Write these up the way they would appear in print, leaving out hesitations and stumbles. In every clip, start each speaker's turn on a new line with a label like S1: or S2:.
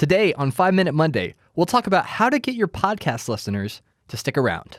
S1: Today on 5 Minute Monday, we'll talk about how to get your podcast listeners to stick around.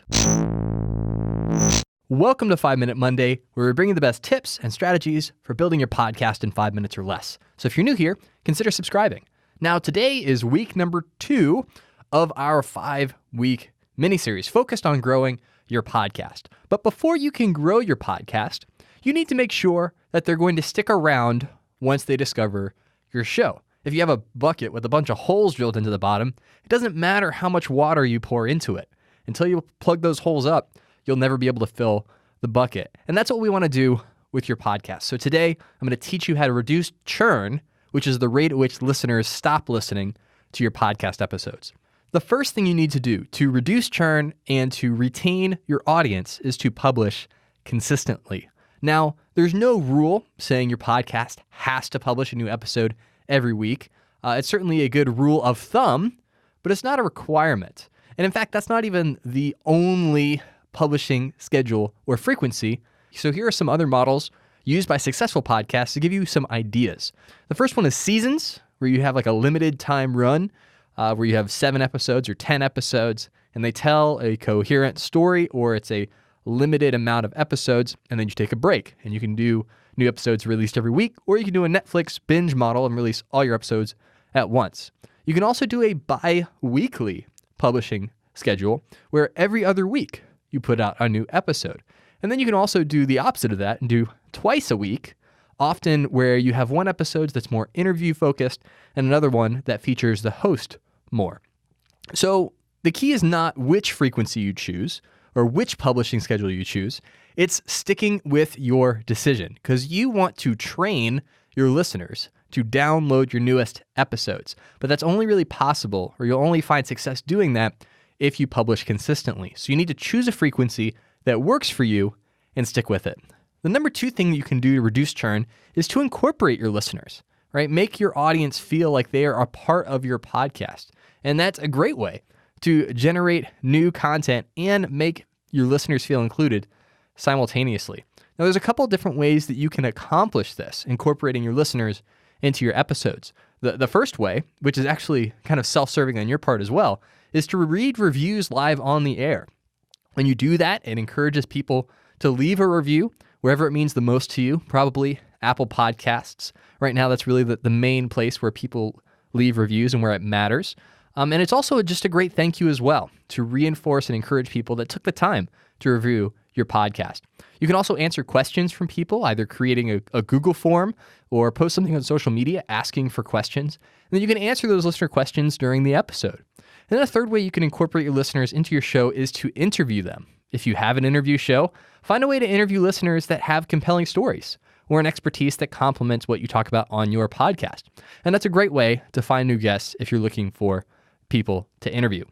S1: Welcome to 5 Minute Monday, where we're bringing the best tips and strategies for building your podcast in 5 minutes or less. So if you're new here, consider subscribing. Now, today is week number 2 of our 5-week mini-series focused on growing your podcast. But before you can grow your podcast, you need to make sure that they're going to stick around once they discover your show. If you have a bucket with a bunch of holes drilled into the bottom, it doesn't matter how much water you pour into it. Until you plug those holes up, you'll never be able to fill the bucket. And that's what we want to do with your podcast. So today, I'm going to teach you how to reduce churn, which is the rate at which listeners stop listening to your podcast episodes. The first thing you need to do to reduce churn and to retain your audience is to publish consistently. Now, there's no rule saying your podcast has to publish a new episode every week. It's certainly a good rule of thumb, but it's not a requirement. And in fact, that's not even the only publishing schedule or frequency. So here are some other models used by successful podcasts to give you some ideas. The first one is seasons, where you have like a limited time run, where you have 7 episodes or 10 episodes, and they tell a coherent story, or it's a limited amount of episodes, and then you take a break. And you can do new episodes released every week, or you can do a Netflix binge model and release all your episodes at once. You can also do a bi-weekly publishing schedule, where every other week you put out a new episode. And then you can also do the opposite of that and do twice a week, often where you have one episode that's more interview focused and another one that features the host more. So the key is not which frequency you choose or which publishing schedule you choose. It's sticking with your decision, because you want to train your listeners to download your newest episodes. But that's only really possible, or you'll only find success doing that, if you publish consistently. So you need to choose a frequency that works for you and stick with it. The number 2 thing that you can do to reduce churn is to incorporate your listeners, right? Make your audience feel like they are a part of your podcast. And that's a great way to generate new content and make your listeners feel included simultaneously. Now, there's a couple different ways that you can accomplish this, incorporating your listeners into your episodes. The first way, which is actually kind of self-serving on your part as well, is to read reviews live on the air. When you do that, it encourages people to leave a review wherever it means the most to you, probably Apple Podcasts. Right now, that's really the main place where people leave reviews and where it matters. And it's also just a great thank you as well to reinforce and encourage people that took the time to review your podcast. You can also answer questions from people, either creating a Google form or post something on social media asking for questions. And then you can answer those listener questions during the episode. And then a third way you can incorporate your listeners into your show is to interview them. If you have an interview show, find a way to interview listeners that have compelling stories or an expertise that complements what you talk about on your podcast. And that's a great way to find new guests if you're looking for people to interview.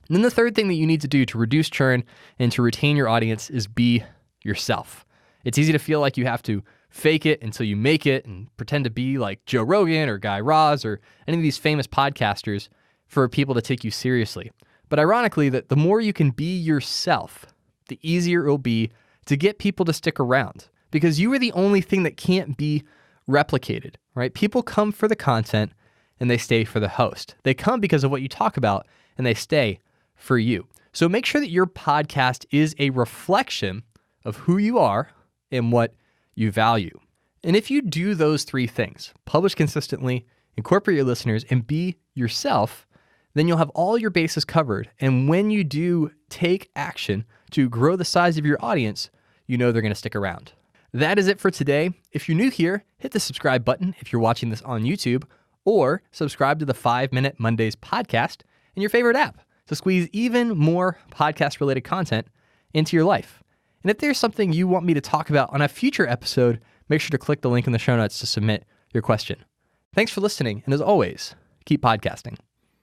S1: And then the third thing that you need to do to reduce churn and to retain your audience is be yourself. It's easy to feel like you have to fake it until you make it and pretend to be like Joe Rogan or Guy Raz or any of these famous podcasters for people to take you seriously. But ironically, that the more you can be yourself, the easier it will be to get people to stick around, because you are the only thing that can't be replicated, right? People come for the content and they stay for the host. They come because of what you talk about and they stay for you. So make sure that your podcast is a reflection of who you are and what you value. And if you do those 3 things, publish consistently, incorporate your listeners, and be yourself, then you'll have all your bases covered. And when you do take action to grow the size of your audience, you know they're going to stick around. That is it for today. If you're new here, hit the subscribe button if you're watching this on YouTube, or subscribe to the 5 Minute Mondays podcast in your favorite app to squeeze even more podcast-related content into your life. And if there's something you want me to talk about on a future episode, make sure to click the link in the show notes to submit your question. Thanks for listening, and as always, keep podcasting.